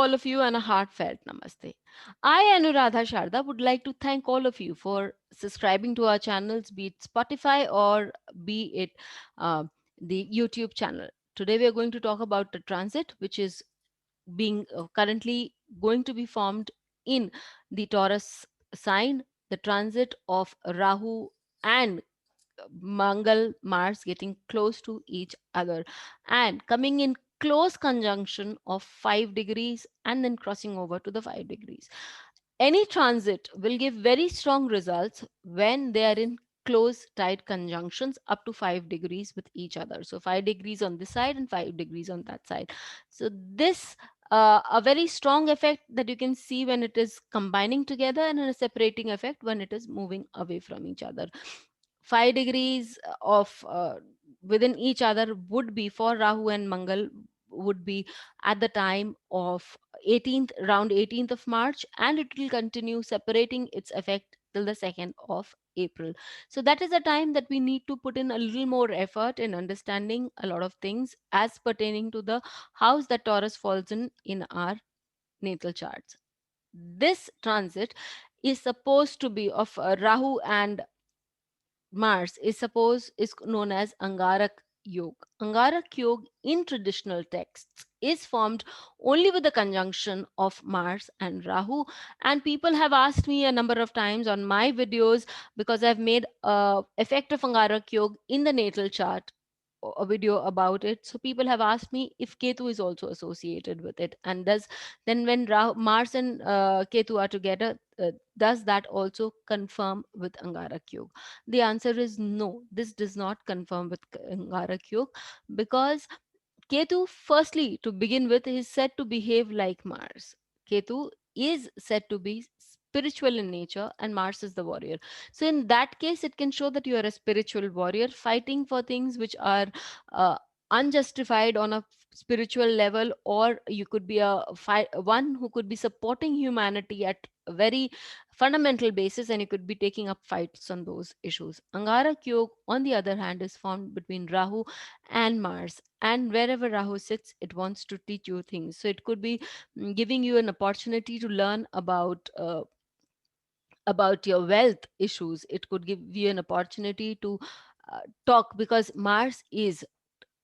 all of you and a heartfelt namaste. I, Anuradha Sharda, would like to thank all of you for subscribing to our channels, be it Spotify or be it uh, the YouTube channel. Today, we are going to talk about the transit, which is being currently going to be formed in the Taurus sign, the transit of Rahu and Mangal, Mars getting close to each other and coming in close conjunction of 5 degrees and then crossing over to the 5 degrees. Any transit will give very strong results when they are in close tight conjunctions up to 5 degrees with each other. So 5 degrees on this side and 5 degrees on that side. So this a very strong effect that you can see when it is combining together, and a separating effect when it is moving away from each other. 5 degrees of within each other would be for Rahu and Mangal would be at the time of 18th, around 18th of March, and it will continue separating its effect till the 2nd of April. So that is a time that we need to put in a little more effort in understanding a lot of things as pertaining to the house that Taurus falls in our natal charts. This transit is supposed to be of Rahu and Mars is known as Angarak Yog. Angarak Yog in traditional texts is formed only with the conjunction of Mars and Rahu. And people have asked me a number of times on my videos, because I've made a effect of Angarak Yog in the natal chart, a video about it. So people have asked me if Ketu is also associated with it, and does then when Mars and Ketu are together, does that also confirm with Angarak Yog? The answer is no. This does not confirm with Angarak Yog, because Ketu, firstly, to begin with, is said to behave like Mars. Ketu is said to be spiritual in nature, and Mars is the warrior. So, in that case, it can show that you are a spiritual warrior fighting for things which are uh, unjustified on a spiritual level, or you could be one who could be supporting humanity at a very fundamental basis, and you could be taking up fights on those issues. Angarak Yog, on the other hand, is formed between Rahu and Mars. And wherever Rahu sits, it wants to teach you things. So it could be giving you an opportunity to learn about your wealth issues. It could give you an opportunity to talk, because Mars is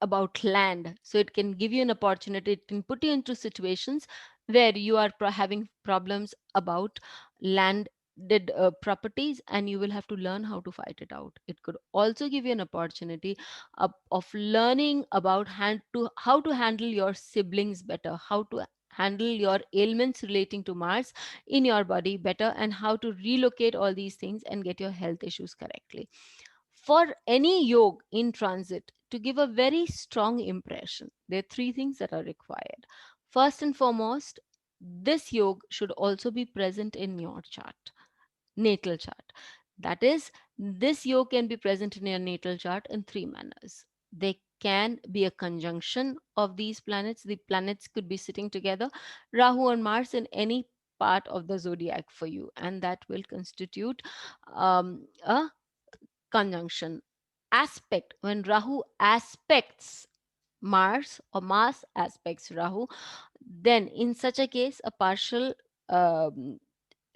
about land. So it can give you an opportunity, it can put you into situations where you are having problems about landed properties, and you will have to learn how to fight it out. It could also give you an opportunity of learning about how to handle your siblings better, how to handle your ailments relating to Mars in your body better, and how to relocate all these things and get your health issues correctly. For any yog in transit to give a very strong impression, there are three things that are required. First and foremost, this yog should also be present in your chart, natal chart. That is, this yog can be present in your natal chart in three manners. They can be a conjunction of these planets. The planets could be sitting together, Rahu and Mars, in any part of the zodiac for you, and that will constitute a conjunction. Aspect, when Rahu aspects Mars or Mars aspects Rahu, then in such a case, a partial um,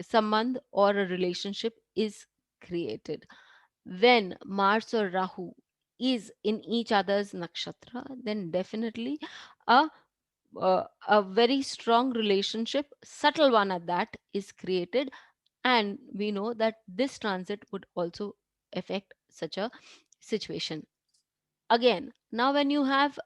sambandh or a relationship is created. When Mars or Rahu is in each other's nakshatra, then definitely a a very strong relationship, subtle one at that, is created. And we know that this transit would also affect such a situation. Again, now when you have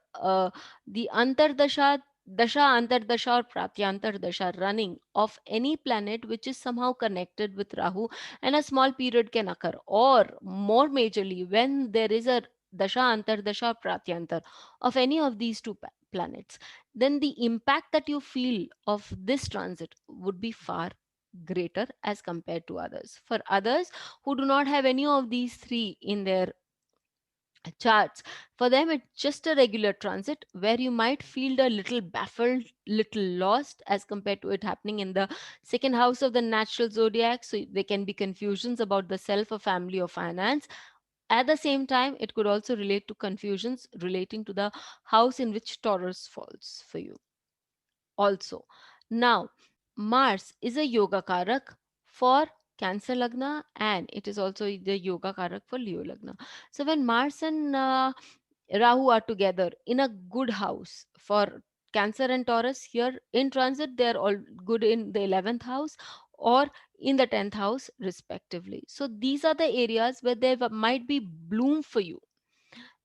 the antardasha, dasha antardasha or pratyantardasha running of any planet which is somehow connected with Rahu, and a small period can occur, or more majorly when there is a dasha antardasha or pratyantar of any of these two planets, then the impact that you feel of this transit would be far greater as compared to others. For others who do not have any of these three in their charts, for them it's just a regular transit where you might feel a little baffled, little lost, as compared to it happening in the second house of the natural zodiac. So there can be confusions about the self or family or finance. At the same time, it could also relate to confusions relating to the house in which Taurus falls for you also. Now, Mars is a yoga karak for Cancer Lagna, and it is also the yoga karak for Leo Lagna. So when Mars and Rahu are together in a good house for Cancer and Taurus, here in transit, they are all good in the 11th house or in the 10th house, respectively. So these are the areas where there might be bloom for you.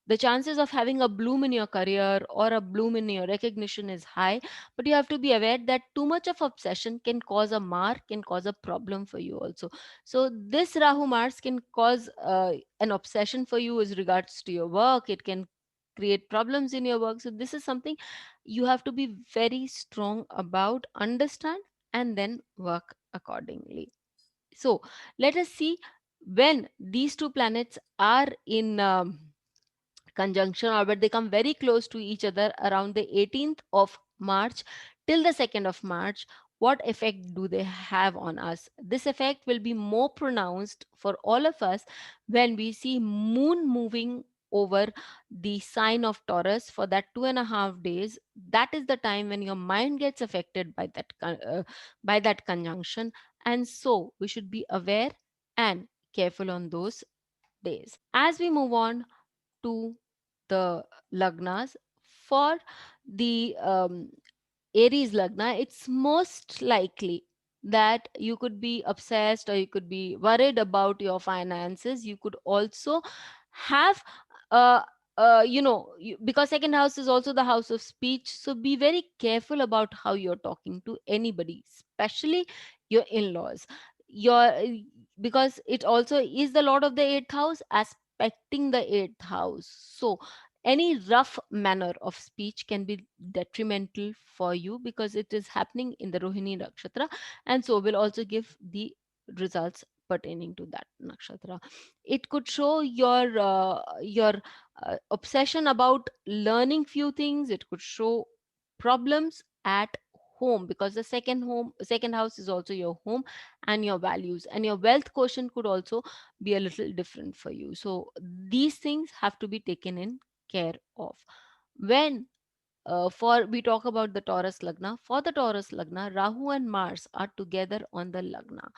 The chances of having a bloom in your career or a bloom in your recognition is high, but you have to be aware that too much of obsession can cause a mar, can cause a problem for you also. So this Rahu Mars can cause an obsession for you as regards to your work. It can create problems in your work. So this is something you have to be very strong about, understand, and then work accordingly. So let us see when these two planets are in conjunction orbit, they come very close to each other around the 18th of March till the 2nd of March. What effect do they have on us? This effect will be more pronounced for all of us when we see moon moving over the sign of Taurus for that 2.5 days. That is the time when your mind gets affected by that conjunction, and so we should be aware and careful on those days. As we move on to the lagnas for the Aries Lagna, it's most likely that you could be obsessed or you could be worried about your finances. You could also have, uh, because second house is also the house of speech. So be very careful about how you're talking to anybody, especially your in laws. Your Because it also is the Lord of the eighth house, aspecting the eighth house. So any rough manner of speech can be detrimental for you because it is happening in the Rohini Nakshatra, and so will also give the results pertaining to that nakshatra. It could show your obsession about learning few things. It could show problems at home because the second house is also your home and your values, and your wealth quotient could also be a little different for you. So these things have to be taken in care of. When for we talk about the Taurus Lagna, for the Taurus Lagna, Rahu and Mars are together on the Lagna.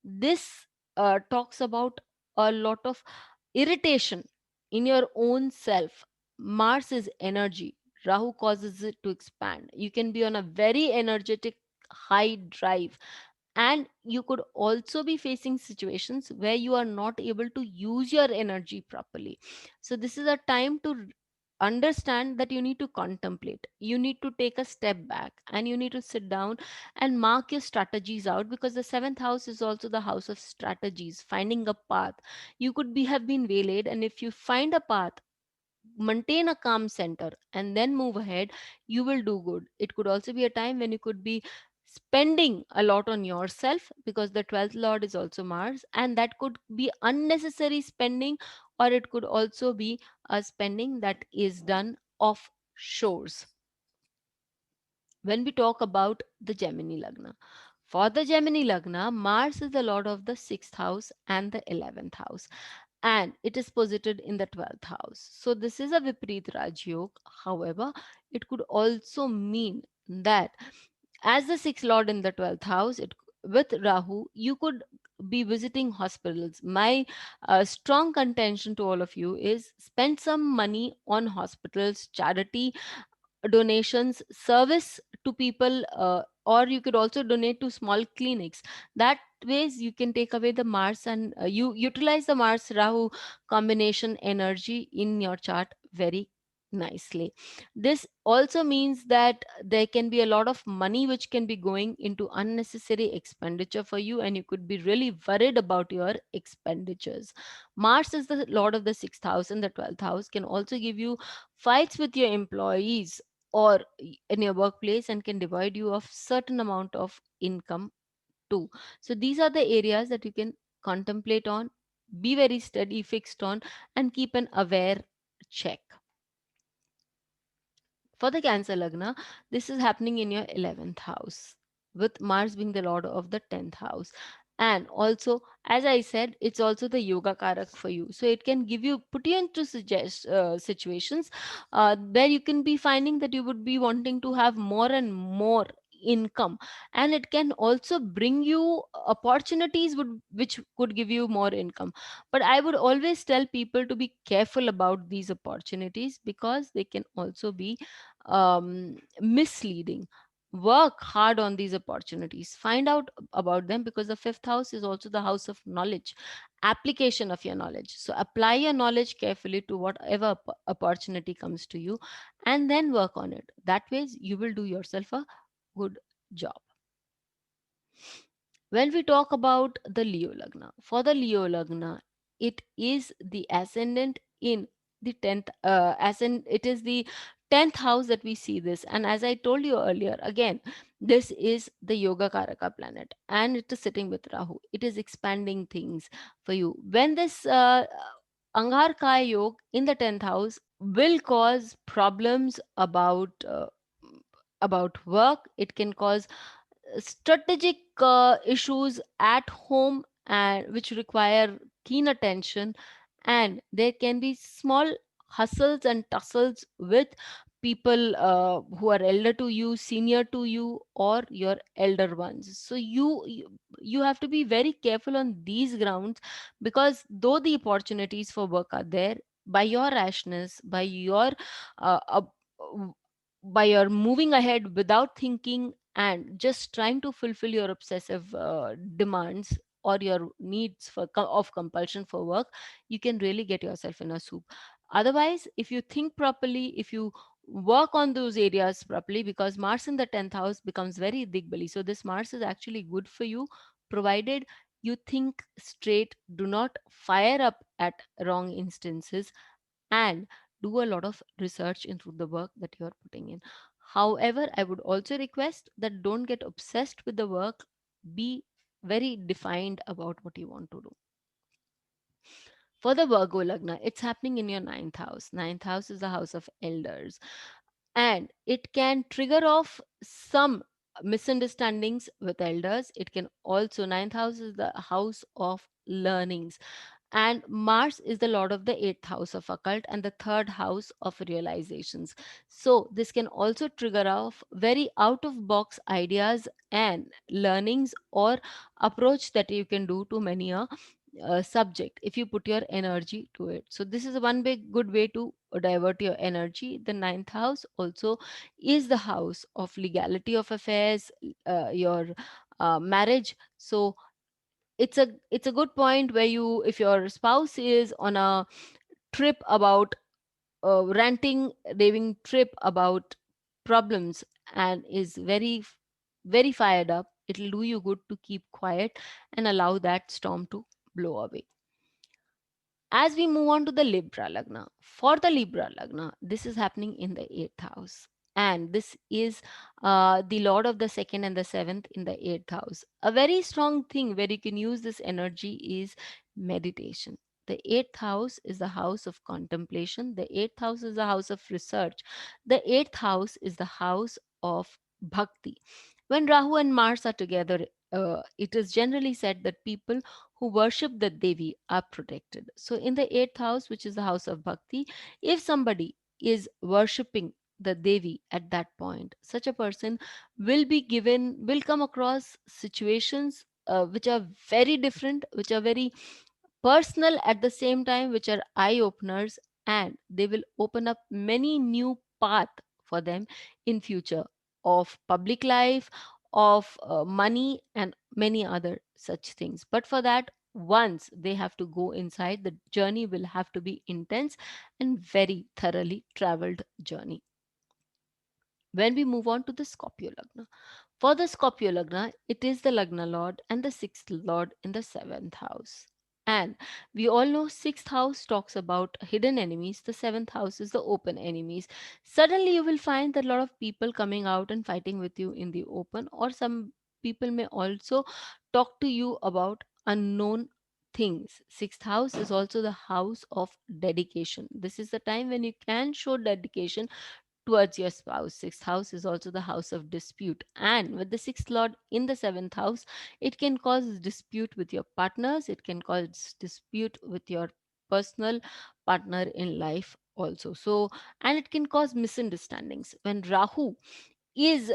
This talks about a lot of irritation in your own self. Mars is energy, Rahu causes it to expand. You can be on a very energetic high drive, and you could also be facing situations where you are not able to use your energy properly. So this is a time to understand that you need to contemplate, you need to take a step back, and you need to sit down and mark your strategies out, because the seventh house is also the house of strategies, finding a path. You could be have been waylaid, and if you find a path, maintain a calm center, and then move ahead, you will do good. It could also be a time when you could be spending a lot on yourself, because the 12th lord is also Mars, and that could be unnecessary spending, or it could also be a spending that is done off shores. When we talk about the Gemini Lagna, for the Gemini Lagna, Mars is the lord of the 6th house and the 11th house, and it is posited in the 12th house. So this is a Viparit Raj Yog. However, it could also mean that as the sixth lord in the 12th house, with Rahu, you could be visiting hospitals. My strong contention to all of you is spend some money on hospitals, charity donations, service to people, or you could also donate to small clinics. That ways you can take away the Mars, and you utilize the Mars Rahu combination energy in your chart very nicely. This also means that there can be a lot of money which can be going into unnecessary expenditure for you, and you could be really worried about your expenditures. Mars is the lord of the 6th house, and the 12th house can also give you fights with your employees or in your workplace, and can divide you of certain amount of income too. So these are the areas that you can contemplate on, be very steady fixed on, and keep an aware check. For the Cancer Lagna, this is happening in your 11th house, with Mars being the lord of the 10th house. And also, as I said, it's also the yoga karak for you. So it can give you, put you into situations where you can be finding that you would be wanting to have more and more income, and it can also bring you opportunities which could give you more income. But I would always tell people to be careful about these opportunities, because they can also be misleading. Work hard on these opportunities, find out about them, because the fifth house is also the house of knowledge, application of your knowledge. So apply your knowledge carefully to whatever opportunity comes to you, and then work on it. That way you will do yourself a good job. When we talk about the Leo Lagna, for the Leo Lagna, it is the ascendant in the 10th, it is the 10th house that we see this. And as I told you earlier, again, this is the Yoga Karaka planet, and it is sitting with Rahu. It is expanding things for you. When this Angarak Yog in the 10th house will cause problems about work. It can cause strategic issues at home, and which require keen attention, and there can be small hustles and tussles with people who are elder to you, senior to you, or your elder ones. So you have to be very careful on these grounds, because though the opportunities for work are there, by your rashness, uh, uh, by your moving ahead without thinking and just trying to fulfill your obsessive demands, or your needs of compulsion for work, you can really get yourself in a soup. Otherwise, if you think properly, if you work on those areas properly, because Mars in the 10th house becomes very digbali, so this Mars is actually good for you, provided you think straight, do not fire up at wrong instances, and do a lot of research into the work that you're putting in. However, I would also request that don't get obsessed with the work. Be very defined about what you want to do. For the Virgo Lagna, it's happening in your ninth house. Ninth house is the house of elders, and it can trigger off some misunderstandings with elders. It can also, ninth house is the house of learnings, and Mars is the lord of the eighth house of occult and the third house of realizations. So this can also trigger off very out of box ideas and learnings, or approach that you can do to many a subject if you put your energy to it. So this is one big good way to divert your energy. The ninth house also is the house of legality of affairs, your marriage. So it's a good point where you, if your spouse is on a trip about ranting raving trip about problems, and is very fired up, it'll do you good to keep quiet and allow that storm to blow away. As we move on to the Libra Lagna, for the Libra Lagna, this is happening in the eighth house. And this is the Lord of the second and the seventh in the eighth house. A very strong thing where you can use this energy is meditation. The eighth house is the house of contemplation. The eighth house is the house of research. The eighth house is the house of bhakti. When Rahu and Mars are together, it is generally said that people who worship the Devi are protected. So, in the eighth house, which is the house of bhakti, if somebody is worshipping the Devi at that point, such a person will come across situations which are very different, which are very personal at the same time, which are eye openers, and they will open up many new path for them in future of public life, of money, and many other such things. But for that, once they have to go inside, the journey will have to be intense and very thoroughly traveled journey. When we move on to the Scorpio Lagna, for the Scorpio Lagna, it is the Lagna Lord and the sixth Lord in the seventh house. And we all know sixth house talks about hidden enemies. The seventh house is the open enemies. Suddenly you will find that a lot of people coming out and fighting with you in the open, or some people may also talk to you about unknown things. Sixth house is also the house of dedication. This is the time when you can show dedication towards your spouse. Sixth house is also the house of dispute. And with the sixth lord in the seventh house, it can cause dispute with your partners, it can cause dispute with your personal partner in life also. So, and it can cause misunderstandings. When Rahu is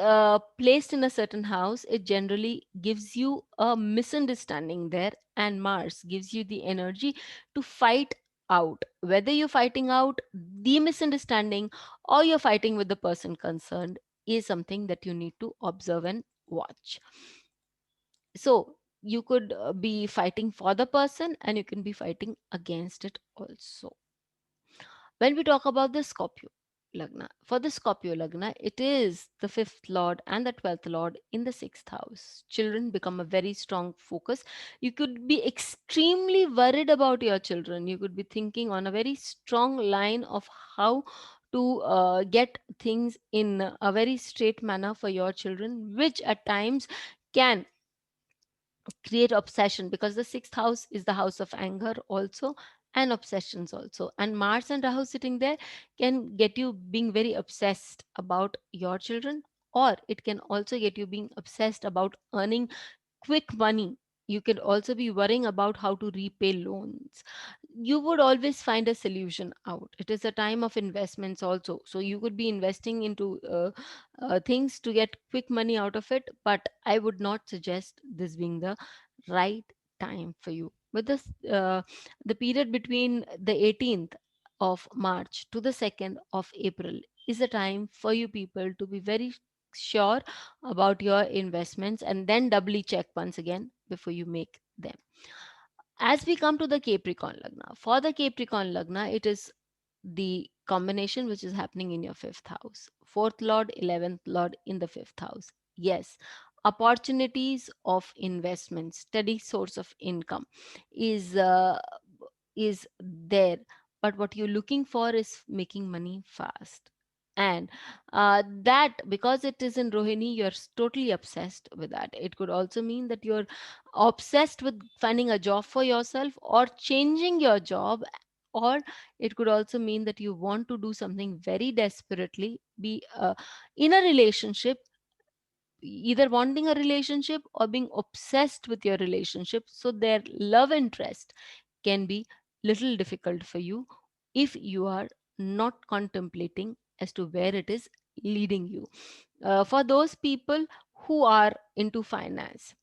placed in a certain house, it generally gives you a misunderstanding there, and Mars gives you the energy to fight out. Whether you're fighting out the misunderstanding or you're fighting with the person concerned is something that you need to observe and watch. So you could be fighting for the person, and you can be fighting against it also. When we talk about the Scorpio Lagna, for the Scorpio Lagna, it is the fifth lord and the 12th lord in the sixth house. Children become a very strong focus. You could be extremely worried about your children. You could be thinking on a very strong line of how to get things in a very straight manner for your children, which at times can create obsession, because the sixth house is the house of anger also, and obsessions also, and Mars and Rahu sitting there can get you being very obsessed about your children, or it can also get you being obsessed about earning quick money. You could also be worrying about how to repay loans. You would always find a solution out. It is a time of investments also, so you could be investing into things to get quick money out of it, but I would not suggest this being the right time for you. With this the period between the 18th of March to the 2nd of April is a time for you people to be very sure about your investments, and then doubly check once again before you make them. As we come to the Capricorn Lagna, for the Capricorn Lagna, it is the combination which is happening in your fifth house. Fourth Lord, 11th Lord in the fifth house. Yes, opportunities of investment, steady source of income is is there, but what you're looking for is making money fast. And that, because it is in Rohini, you're totally obsessed with that. It could also mean that you're obsessed with finding a job for yourself or changing your job, or it could also mean that you want to do something very desperately, be in a relationship, either wanting a relationship or being obsessed with your relationship, so their love interest can be little difficult for you if you are not contemplating as to where it is leading you. For those people who are into finance,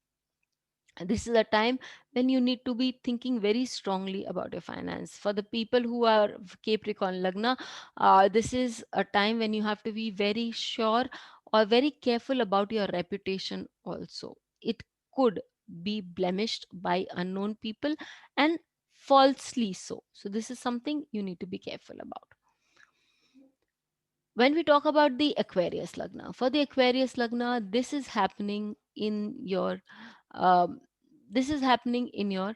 this is a time when you need to be thinking very strongly about your finance. For the people who are Capricorn Lagna, this is a time when you have to be very sure or very careful about your reputation also. It could be blemished by unknown people, and falsely so. So this is something you need to be careful about. When we talk about the Aquarius Lagna, for the Aquarius Lagna, this is happening in your um, this is happening in your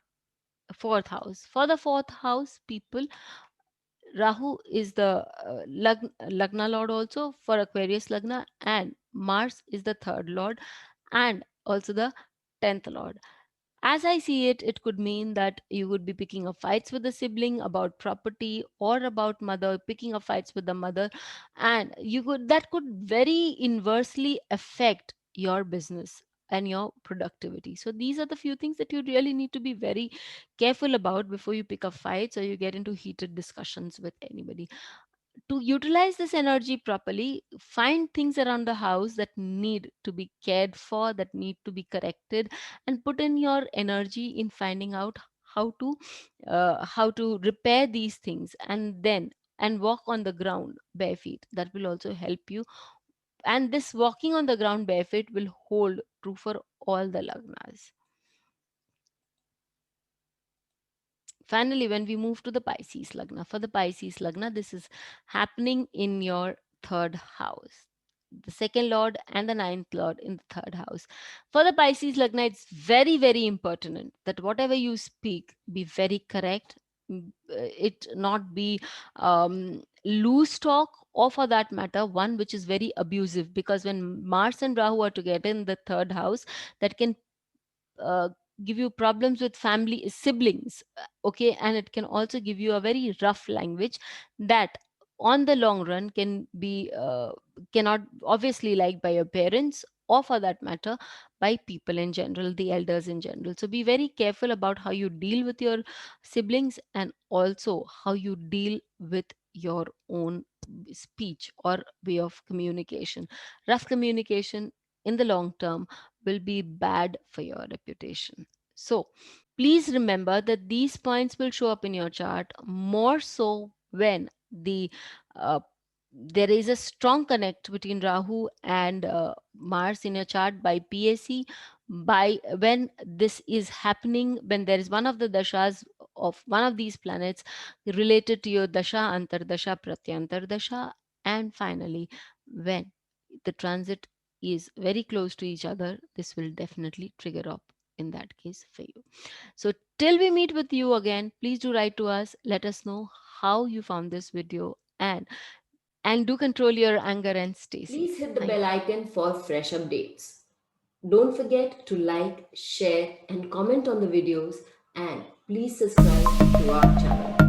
fourth house. For the fourth house people, Rahu is the Lagna lord also for Aquarius Lagna, and Mars is the third lord and also the 10th lord. As I see it, it could mean that you would be picking up fights with the sibling about property or about mother, picking up fights with the mother, and you could that could very inversely affect your business and your productivity. So these are the few things that you really need to be very careful about before you pick up fights or you get into heated discussions with anybody. To utilize this energy properly, find things around the house that need to be cared for, that need to be corrected, and put in your energy in finding out how to repair these things, and walk on the ground bare feet. That will also help you, and this walking on the ground barefoot will hold true for all the lagnas. Finally, when we move to the Pisces Lagna, for the Pisces Lagna, this is happening in your third house. The second lord and the ninth lord in the third house. For the Pisces Lagna, it's very, very important that whatever you speak be very correct, it not be loose talk, or for that matter, one which is very abusive. Because when Mars and Rahu are together in the third house, that can uh, give you problems with family siblings, okay, and it can also give you a very rough language that on the long run can be cannot obviously liked by your parents, or for that matter by people in general, the elders in general. So be very careful about how you deal with your siblings, and also how you deal with your own speech or way of communication. Rough communication in the long term will be bad for your reputation. So please remember that these points will show up in your chart more so when uh, there is a strong connect between Rahu and Mars in your chart by PAC. By when this is happening, when there is one of the dashas of one of these planets related to your dasha, antardasha, pratyantardasha, and finally when the transit is very close to each other, this will definitely trigger up in that case for you. So till we meet with you again, please do write to us. Let us know how you found this video, and do control your anger and stay Please safe. hit the Thank bell you. icon for fresh updates. Don't forget to like, share, and comment on the videos, and please subscribe to our channel.